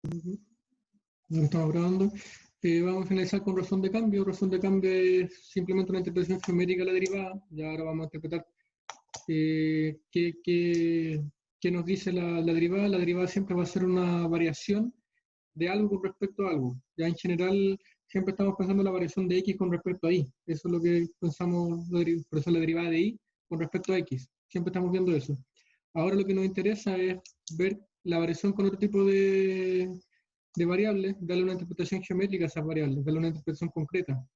No estamos grabando. Vamos a finalizar con razón de cambio. Razón de cambio es simplemente una interpretación geométrica de la derivada. Ya ahora vamos a interpretar qué nos dice la derivada. La derivada siempre va a ser una variación de algo con respecto a algo. Ya en general siempre estamos pensando en la variación de x con respecto a y. Eso es lo que pensamos, por eso la derivada de y con respecto a x. Siempre estamos viendo eso. Ahora lo que nos interesa es ver la variación con otro tipo de variables, darle una interpretación geométrica a esas variables, darle una interpretación concreta.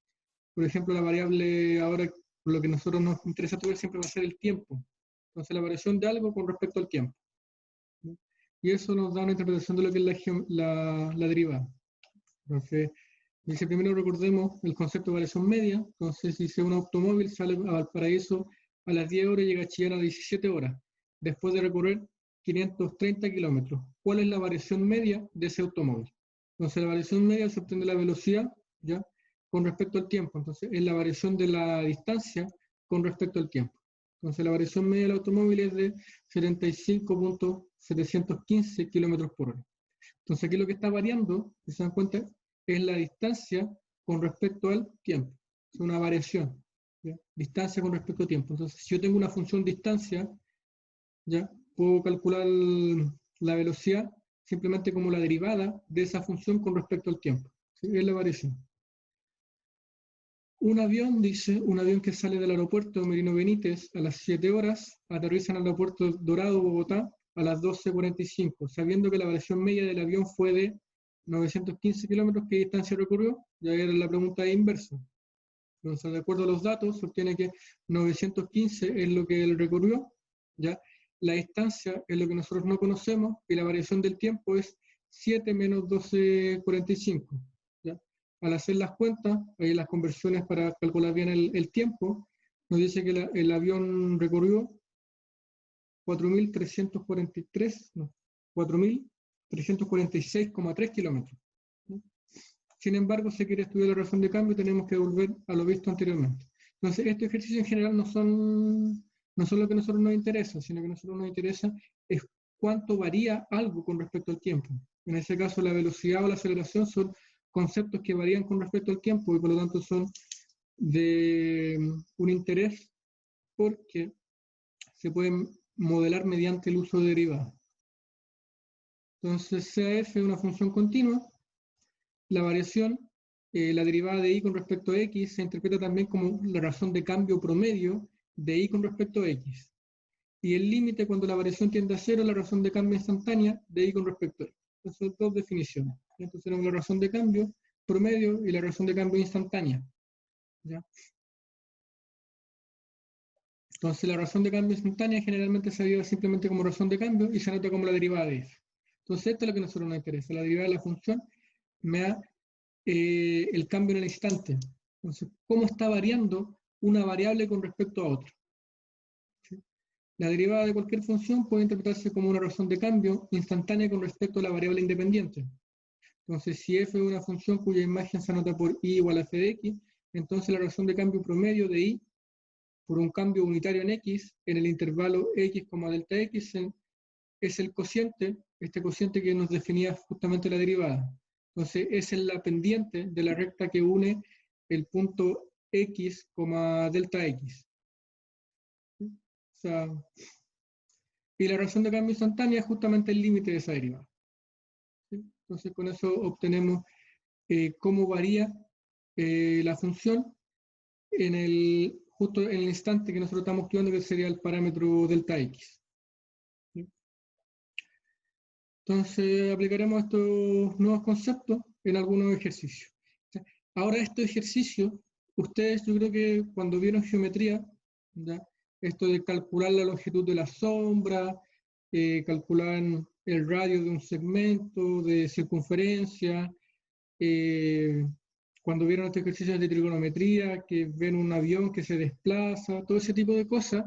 Por ejemplo, la variable ahora, por lo que a nosotros nos interesa ver siempre va a ser el tiempo. Entonces, la variación de algo con respecto al tiempo. ¿No? Y eso nos da una interpretación de lo que es la derivada. Entonces, dice primero recordemos el concepto de variación media. Entonces, si un automóvil sale a Valparaíso a las 10 horas y llega a Chillán a 17 horas, después de recorrer 530 kilómetros. ¿Cuál es la variación media de ese automóvil? Entonces, la variación media se obtiene la velocidad, ¿ya? Con respecto al tiempo. Entonces, es la variación de la distancia con respecto al tiempo. Entonces, la variación media del automóvil es de 75.715 kilómetros por hora. Entonces, aquí lo que está variando, si se dan cuenta, es la distancia con respecto al tiempo. Es una variación, ¿ya? Distancia con respecto al tiempo. Entonces, si yo tengo una función distancia, ¿ya? Puedo calcular la velocidad simplemente como la derivada de esa función con respecto al tiempo. ¿Sí? Es la variación. Un avión, dice, un avión que sale del aeropuerto Merino Benítez a las 7 horas, aterriza en el aeropuerto Dorado, Bogotá, a las 12:45, sabiendo que la variación media del avión fue de 915 kilómetros, ¿qué distancia recorrió? Ya era la pregunta inversa. Entonces, de acuerdo a los datos, se obtiene que 915 es lo que él recorrió, ¿ya? La distancia es lo que nosotros no conocemos, y la variación del tiempo es 7 menos 12:45, ¿ya? Al hacer las cuentas, las conversiones para calcular bien el tiempo, nos dice que el avión recorrió 4.346,3 kilómetros. Sin embargo, si quiere estudiar la razón de cambio, tenemos que volver a lo visto anteriormente. Entonces, estos ejercicios en general no son lo que a nosotros nos interesa, sino que a nosotros nos interesa es cuánto varía algo con respecto al tiempo. En ese caso, la velocidad o la aceleración son conceptos que varían con respecto al tiempo y por lo tanto son de un interés porque se pueden modelar mediante el uso de derivadas. Entonces, CAF es una función continua. La variación, la derivada de y con respecto a x, se interpreta también como la razón de cambio promedio de y con respecto a x. Y el límite cuando la variación tiende a cero es la razón de cambio instantánea de y con respecto a x. Esas son dos definiciones. Entonces tenemos la razón de cambio promedio y la razón de cambio instantánea. ¿Ya? Entonces la razón de cambio instantánea generalmente se deriva simplemente como razón de cambio y se anota como la derivada de f. Entonces esto es lo que a nosotros nos interesa. La derivada de la función me da el cambio en el instante. Entonces, ¿cómo está variando una variable con respecto a otra? ¿Sí? La derivada de cualquier función puede interpretarse como una razón de cambio instantánea con respecto a la variable independiente. Entonces, si f es una función cuya imagen se anota por y igual a f de x, entonces la razón de cambio promedio de y por un cambio unitario en x en el intervalo x, delta x es el cociente, este cociente que nos definía justamente la derivada. Entonces, esa es la pendiente de la recta que une el punto x, delta x. ¿Sí? O sea, y la razón de cambio instantánea es justamente el límite de esa derivada. ¿Sí? Entonces, con eso obtenemos cómo varía la función justo en el instante que nosotros estamos estudiando, que sería el parámetro delta x. ¿Sí? Entonces, aplicaremos estos nuevos conceptos en algunos ejercicios. Ahora, estos ejercicios, ustedes yo creo que cuando vieron geometría, ¿ya? Esto de calcular la longitud de la sombra, calcular el radio de un segmento, de circunferencia, cuando vieron estos ejercicios de trigonometría, que ven un avión que se desplaza, todo ese tipo de cosas,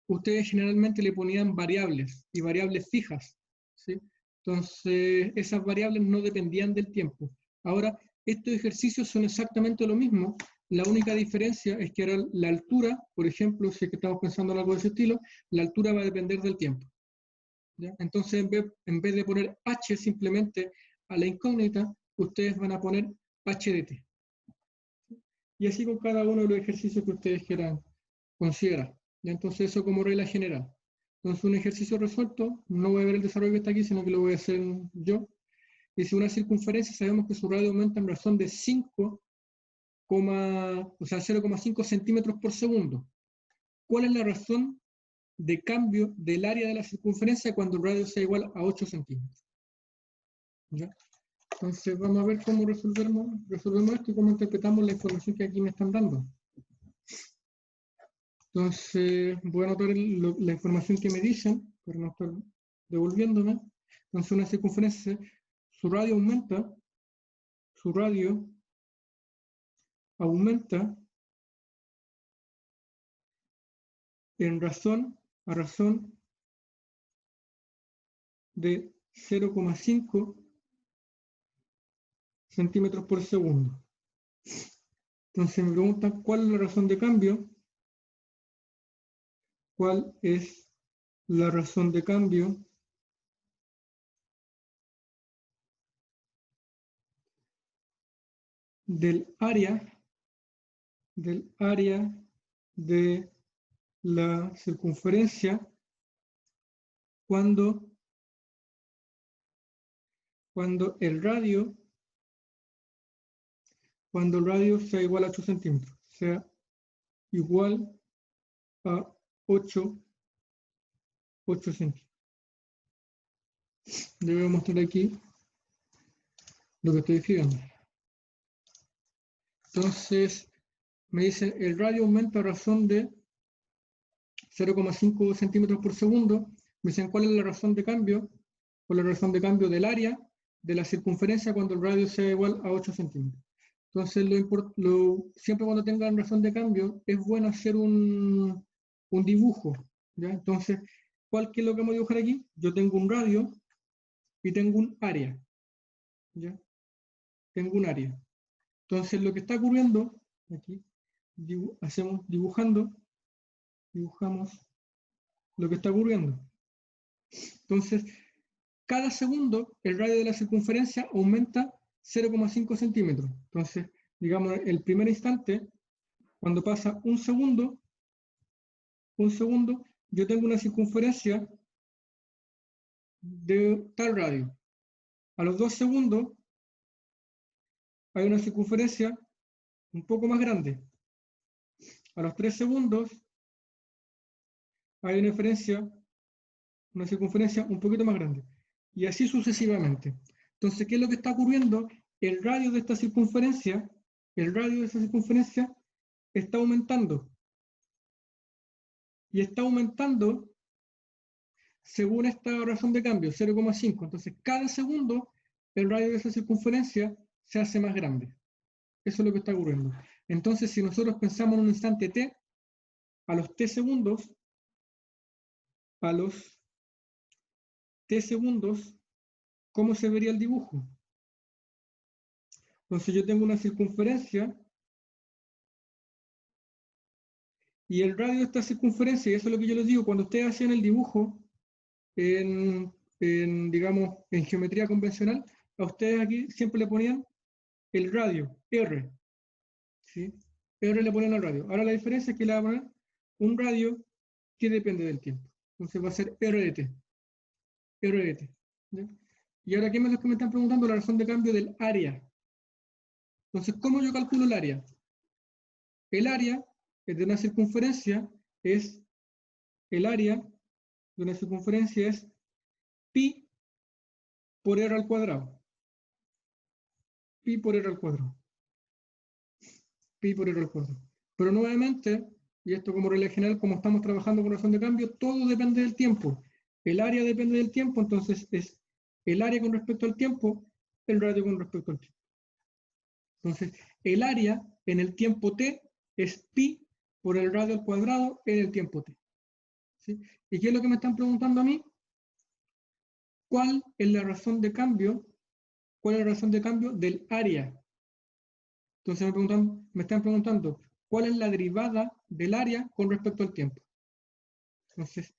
ustedes generalmente le ponían variables, y variables fijas, ¿sí? Entonces, esas variables no dependían del tiempo. Ahora, estos ejercicios son exactamente lo mismo, la única diferencia es que ahora la altura, por ejemplo, si es que estamos pensando en algo de ese estilo, la altura va a depender del tiempo. ¿ya? Entonces, en vez de poner h simplemente a la incógnita, ustedes van a poner h de t. Y así con cada uno de los ejercicios que ustedes quieran considerar. ¿Ya? Entonces, eso como regla general. Entonces, un ejercicio resuelto, no voy a ver el desarrollo que está aquí, sino que lo voy a hacer yo. Y si una circunferencia sabemos que su radio aumenta en razón de 0,5 centímetros por segundo. ¿Cuál es la razón de cambio del área de la circunferencia cuando el radio sea igual a 8 centímetros? ¿Ya? Entonces vamos a ver cómo resolvemos esto y cómo interpretamos la información que aquí me están dando. Entonces voy a anotar la información que me dicen, para no estar devolviéndome. Entonces una circunferencia, su radio aumenta en a razón de 0,5 centímetros por segundo. Entonces me preguntan cuál es la razón de cambio. ¿Cuál es la razón de cambio del área de la circunferencia cuando el radio sea igual a 8 centímetros, sea igual a 8 centímetros. Le voy a mostrar aquí lo que estoy escribiendo. Entonces, me dicen el radio aumenta a razón de 0,5 centímetros por segundo. Me dicen cuál es la razón de cambio, o la razón de cambio del área de la circunferencia cuando el radio sea igual a 8 centímetros. Entonces, siempre cuando tengan razón de cambio, es bueno hacer un dibujo. ¿Ya? Entonces, ¿cuál es lo que vamos a dibujar aquí? Yo tengo un radio y tengo un área. ¿Ya? Tengo un área. Entonces, lo que está ocurriendo, aquí, dibujamos lo que está ocurriendo. Entonces, cada segundo el radio de la circunferencia aumenta 0,5 centímetros. Entonces, digamos, el primer instante, cuando pasa un segundo, yo tengo una circunferencia de tal radio. A los 2 segundos hay una circunferencia un poco más grande. A los 3 segundos hay una circunferencia un poquito más grande. Y así sucesivamente. Entonces, ¿qué es lo que está ocurriendo? El radio de esta circunferencia está aumentando. Y está aumentando según esta razón de cambio, 0,5. Entonces, cada segundo el radio de esa circunferencia se hace más grande. Eso es lo que está ocurriendo. Entonces, si nosotros pensamos en un instante t, a los t segundos, ¿cómo se vería el dibujo? Entonces yo tengo una circunferencia y el radio de esta circunferencia, y eso es lo que yo les digo, cuando ustedes hacían el dibujo digamos, en geometría convencional, a ustedes aquí siempre le ponían el radio, R. ¿Sí? R le ponen al radio. Ahora la diferencia es que le van a poner un radio que depende del tiempo. Entonces va a ser R de t. R de t. ¿Ya? Y ahora, ¿qué es lo que me están preguntando? La razón de cambio del área. Entonces, ¿cómo yo calculo el área? El área de una circunferencia es, el área de una circunferencia es pi por r al cuadrado. Pi por r al cuadrado. Pi por r al cuadrado. Pero nuevamente, y esto como regla general, como estamos trabajando con razón de cambio, todo depende del tiempo. El área depende del tiempo, entonces es el área con respecto al tiempo, el radio con respecto al tiempo. Entonces, el área en el tiempo t es pi por el radio al cuadrado en el tiempo t. ¿Sí? ¿Y qué es lo que me están preguntando a mí? ¿Cuál es la razón de cambio? ¿Cuál es la razón de cambio del área? Entonces me están preguntando, ¿cuál es la derivada del área con respecto al tiempo? Entonces,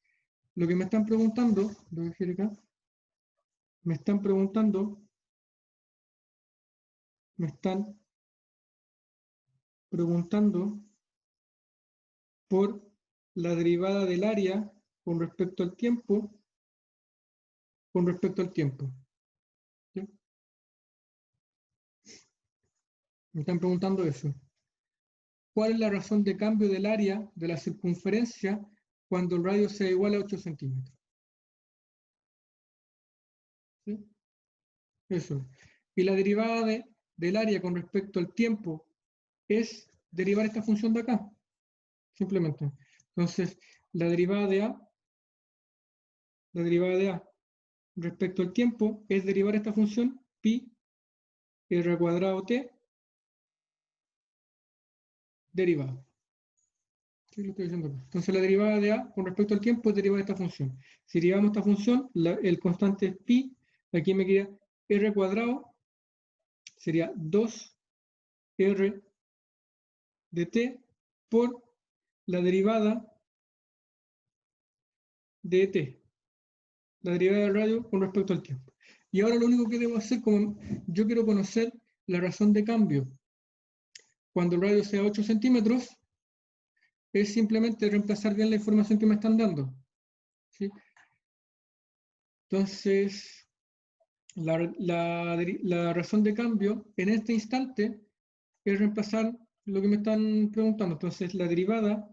lo que me están preguntando, lo voy a dejar acá, me están preguntando por la derivada del área con respecto al tiempo, ¿sí? Me están preguntando eso. ¿Cuál es la razón de cambio del área de la circunferencia cuando el radio sea igual a 8 centímetros? ¿Sí? Eso. Y la derivada del área con respecto al tiempo es derivar esta función de acá, simplemente. Entonces, la derivada de A respecto al tiempo es derivar esta función pi r cuadrado t derivada. ¿Sí? Lo estoy diciendo acá. Entonces, la derivada de A con respecto al tiempo es derivar esta función. Si derivamos esta función, el constante es pi, aquí me queda r cuadrado, sería 2r de t por la derivada de t, la derivada del radio con respecto al tiempo. Y ahora lo único que debo hacer, como yo quiero conocer la razón de cambio cuando el radio sea 8 centímetros, es simplemente reemplazar bien la información que me están dando. ¿Sí? Entonces, la razón de cambio en este instante es reemplazar lo que me están preguntando. Entonces, la derivada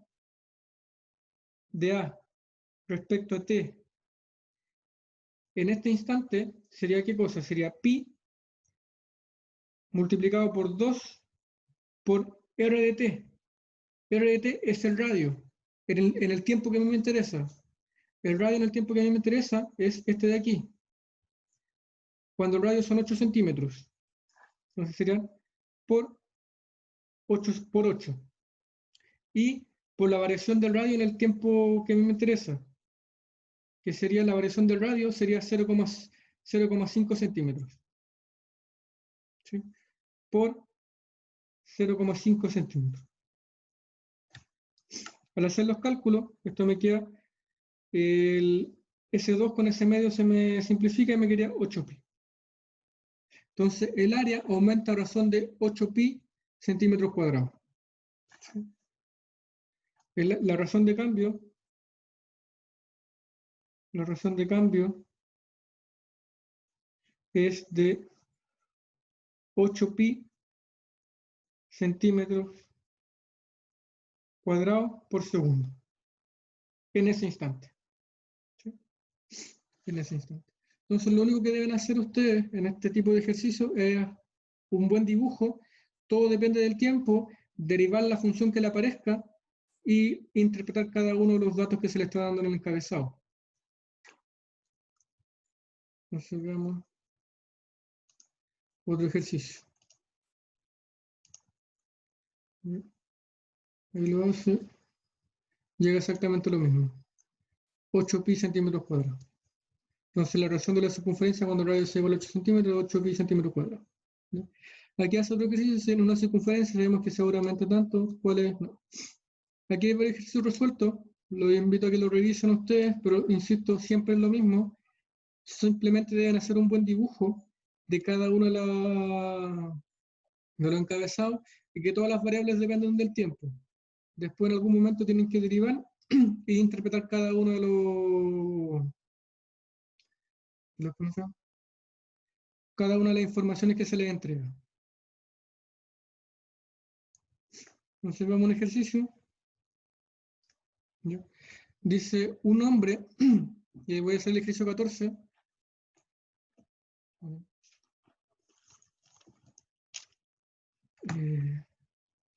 de A respecto a t en este instante sería ¿qué cosa? Sería pi multiplicado por 2 por r de t. R de t es el radio en el tiempo que a mí me interesa. El radio en el tiempo que a mí me interesa es este de aquí. Cuando el radio son 8 centímetros. Entonces serían por 8. Y por la variación del radio en el tiempo que a mí me interesa, que sería la variación del radio, sería 0,5 centímetros. ¿Sí? Por 0,5 centímetros. Al hacer los cálculos, esto me queda, el S2 con S medio se me simplifica y me quedaría 8pi. Entonces, el área aumenta a razón de 8pi centímetros cuadrados. ¿Sí? La razón de cambio es de 8pi centímetros cuadrados por segundo en ese instante. ¿Sí? En ese instante. Entonces, lo único que deben hacer ustedes en este tipo de ejercicio es un buen dibujo. Todo depende del tiempo, derivar la función que le aparezca y interpretar cada uno de los datos que se le está dando en el encabezado. Entonces, veamos otro ejercicio. Ahí lo hace. Llega exactamente lo mismo. 8pi centímetros cuadrados. Entonces, la razón de la circunferencia cuando el radio se igual a 8 centímetros es 8pi centímetros cuadrados. ¿Sí? Aquí hace otro ejercicio en una circunferencia, sabemos que seguramente tanto, ¿cuál es? No. Aquí hay varios ejercicios resueltos, los invito a que lo revisen ustedes, pero insisto, siempre es lo mismo. Simplemente deben hacer un buen dibujo de cada uno de los encabezados y que todas las variables dependen del tiempo. Después en algún momento tienen que derivar e interpretar cada uno de cada una de las informaciones que se les entrega. Entonces vemos un ejercicio. ¿Ya? Dice un hombre, y voy a hacer el ejercicio 14.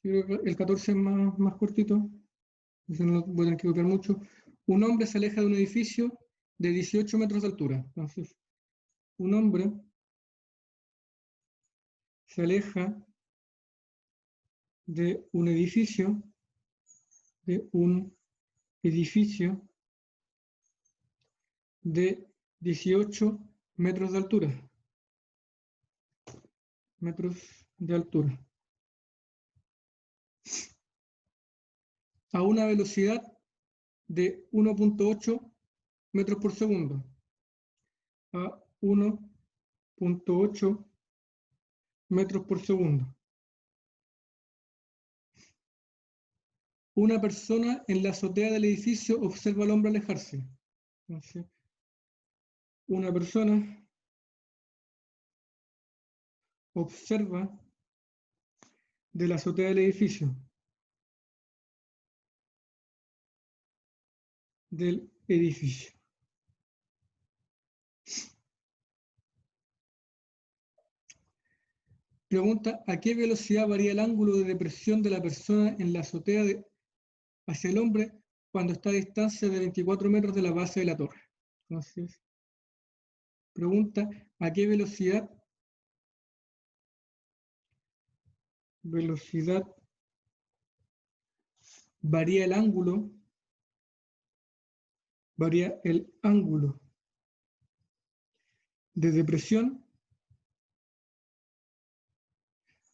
Creo que el 14 es más cortito, no voy a tener que copiar mucho. Un hombre se aleja de un edificio de 18 metros de altura. Entonces, un hombre se aleja de un edificio de 18 metros de altura. A una velocidad de 1.8 metros por segundo a 1.8 metros por segundo. Una persona en la azotea del edificio observa al hombre alejarse. Entonces, una persona observa de la azotea del edificio. Pregunta, ¿a qué velocidad varía el ángulo de depresión de la persona en la azotea hacia el hombre cuando está a distancia de 24 metros de la base de la torre? Entonces, pregunta, ¿a qué velocidad varía el ángulo de depresión,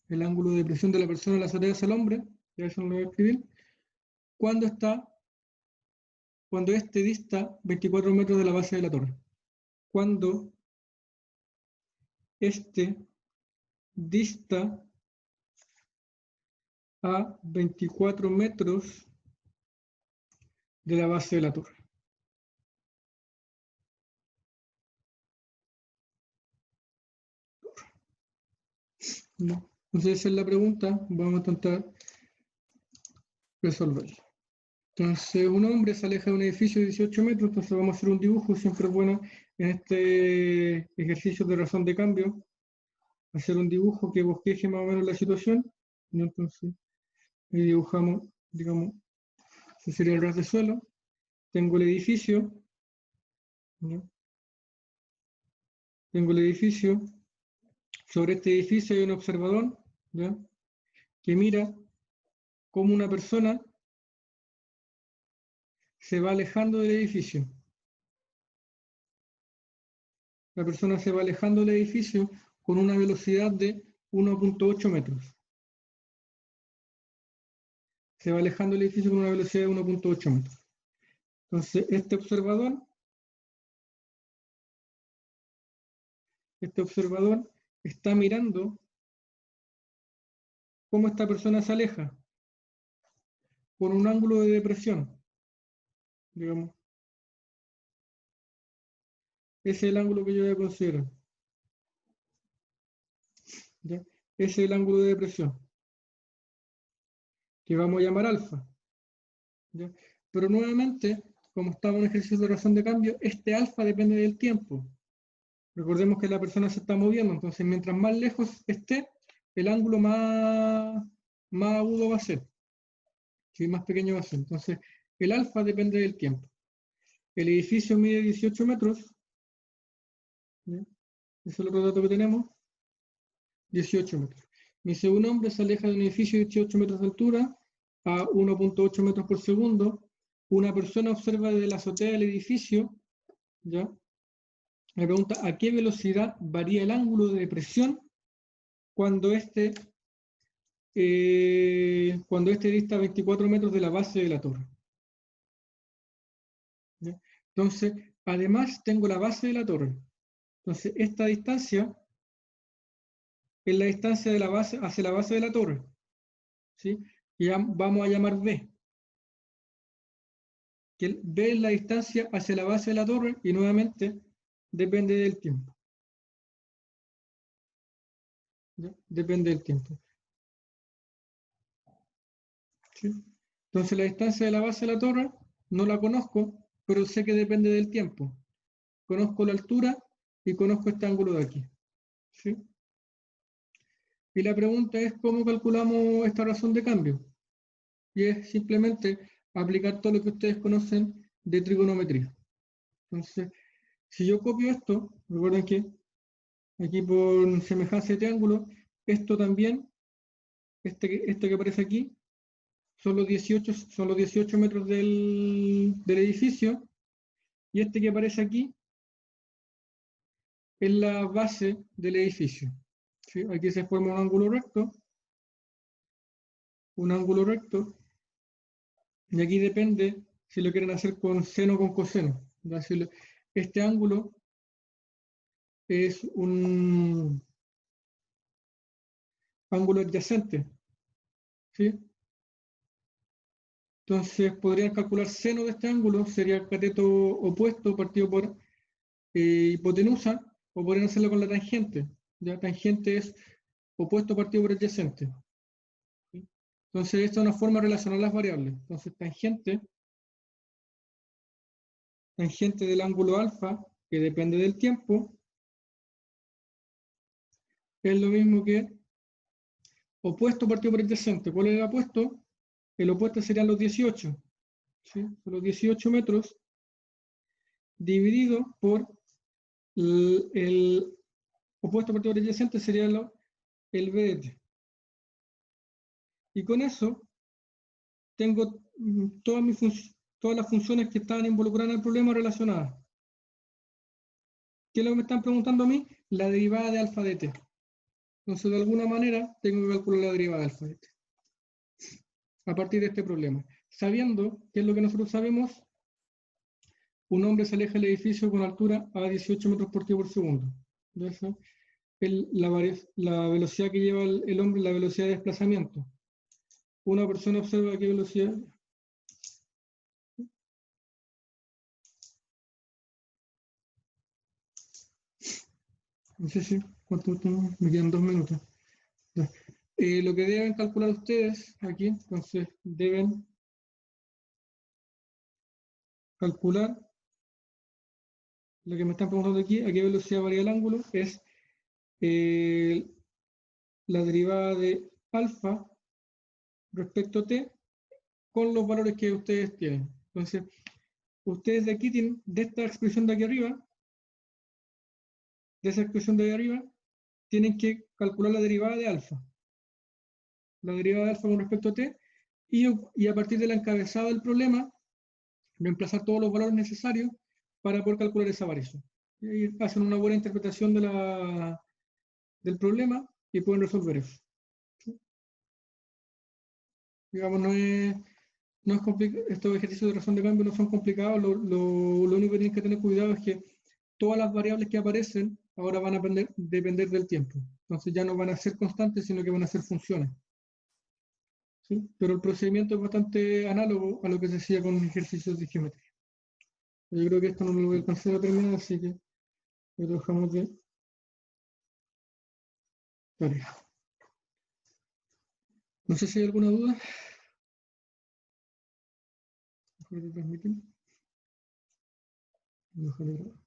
el ángulo de depresión de la persona en la azotea hacia el hombre, ya eso no lo voy a escribir, cuando este dista 24 metros de la base de la torre. Cuando este dista a 24 metros de la base de la torre. No. Entonces esa es la pregunta, vamos a intentar resolverla. Entonces un hombre se aleja de un edificio de 18 metros, entonces vamos a hacer un dibujo, siempre es bueno en este ejercicio de razón de cambio, hacer un dibujo que bosqueje más o menos la situación, y entonces ahí dibujamos, digamos, ese sería el ras de suelo, tengo el edificio, ¿no? Tengo el edificio, sobre este edificio hay un observador, ¿ya? Que mira cómo una persona se va alejando del edificio. La persona se va alejando del edificio con una velocidad de 1.8 metros. Se va alejando del edificio con una velocidad de 1.8 metros. Entonces, este observador está mirando cómo esta persona se aleja con un ángulo de depresión, digamos. Ese es el ángulo que yo voy a considerar. ¿Ya? Ese es el ángulo de depresión, que vamos a llamar alfa. ¿Ya? Pero nuevamente, como estamos en ejercicio de razón de cambio, este alfa depende del tiempo. Recordemos que la persona se está moviendo, entonces mientras más lejos esté, el ángulo más agudo va a ser, ¿sí? Más pequeño va a ser. Entonces, el alfa depende del tiempo. El edificio mide 18 metros. ¿Sí? Ese es el otro dato que tenemos. 18 metros. Me dice, un hombre se aleja de un edificio de 18 metros de altura a 1.8 metros por segundo. Una persona observa desde la azotea del edificio, ¿ya? Me pregunta, ¿a qué velocidad varía el ángulo de depresión cuando este dista 24 metros de la base de la torre? ¿Ya? Entonces, además tengo la base de la torre. Entonces, esta distancia es la distancia de la base hacia la base de la torre, ¿sí? Y vamos a llamar B. Que B es la distancia hacia la base de la torre y nuevamente depende del tiempo. ¿Ya? Depende del tiempo. ¿Sí? Entonces la distancia de la base de la torre no la conozco, pero sé que depende del tiempo. Conozco la altura y conozco este ángulo de aquí. ¿Sí? Y la pregunta es cómo calculamos esta razón de cambio. Y es simplemente aplicar todo lo que ustedes conocen de trigonometría. Entonces, si yo copio esto, recuerden que aquí por semejanza de triángulo, esto también, este que aparece aquí, son los 18 metros del edificio, y este que aparece aquí es la base del edificio. ¿Sí? Aquí se forma un ángulo recto, y aquí depende si lo quieren hacer con seno o con coseno. Este ángulo es un ángulo adyacente, ¿sí? Entonces podrían calcular seno de este ángulo, sería el cateto opuesto partido por hipotenusa, o podrían hacerlo con la tangente. Ya tangente es opuesto partido por adyacente. ¿Sí? Entonces esta es una forma de relacionar las variables. Entonces tangente del ángulo alfa, que depende del tiempo, es lo mismo que opuesto partido por adyacente. ¿Cuál es el opuesto? El opuesto serían los 18. ¿Sí? Los 18 metros dividido por el opuesto partido por adyacente sería el BDT. Y con eso tengo todas las funciones que estaban involucradas en el problema relacionadas. ¿Qué es lo que me están preguntando a mí? La derivada de alfa de t. Entonces, de alguna manera, tengo que calcular la derivada de alfa de t a partir de este problema. Sabiendo qué es lo que nosotros sabemos, un hombre se aleja del edificio con altura a 18 metros por segundo. Entonces, la velocidad que lleva el hombre, la velocidad de desplazamiento. Una persona observa qué velocidad. No sé si, ¿cuánto tengo? Me quedan 2 minutos. Lo que deben calcular ustedes aquí, entonces, deben calcular lo que me están preguntando aquí, a qué velocidad varía el ángulo, es la derivada de alfa respecto a t con los valores que ustedes tienen. Entonces, ustedes de aquí tienen, de esta expresión de aquí arriba, de esa expresión de ahí arriba, tienen que calcular la derivada de alfa. La derivada de alfa con respecto a t, y a partir del encabezado del problema, reemplazar todos los valores necesarios para poder calcular esa variación. Y hacen una buena interpretación del problema y pueden resolver eso. ¿Sí? Digamos, no es complicado, estos ejercicios de razón de cambio no son complicados, lo único que tienen que tener cuidado es que todas las variables que aparecen ahora van a depender del tiempo. Entonces ya no van a ser constantes, sino que van a ser funciones. ¿Sí? Pero el procedimiento es bastante análogo a lo que se hacía con ejercicios de geometría. Yo creo que esto no me lo voy a alcanzar a terminar, así que lo dejamos de tarea. No sé si hay alguna duda. Mejor de transmitir. Mejor de grabar.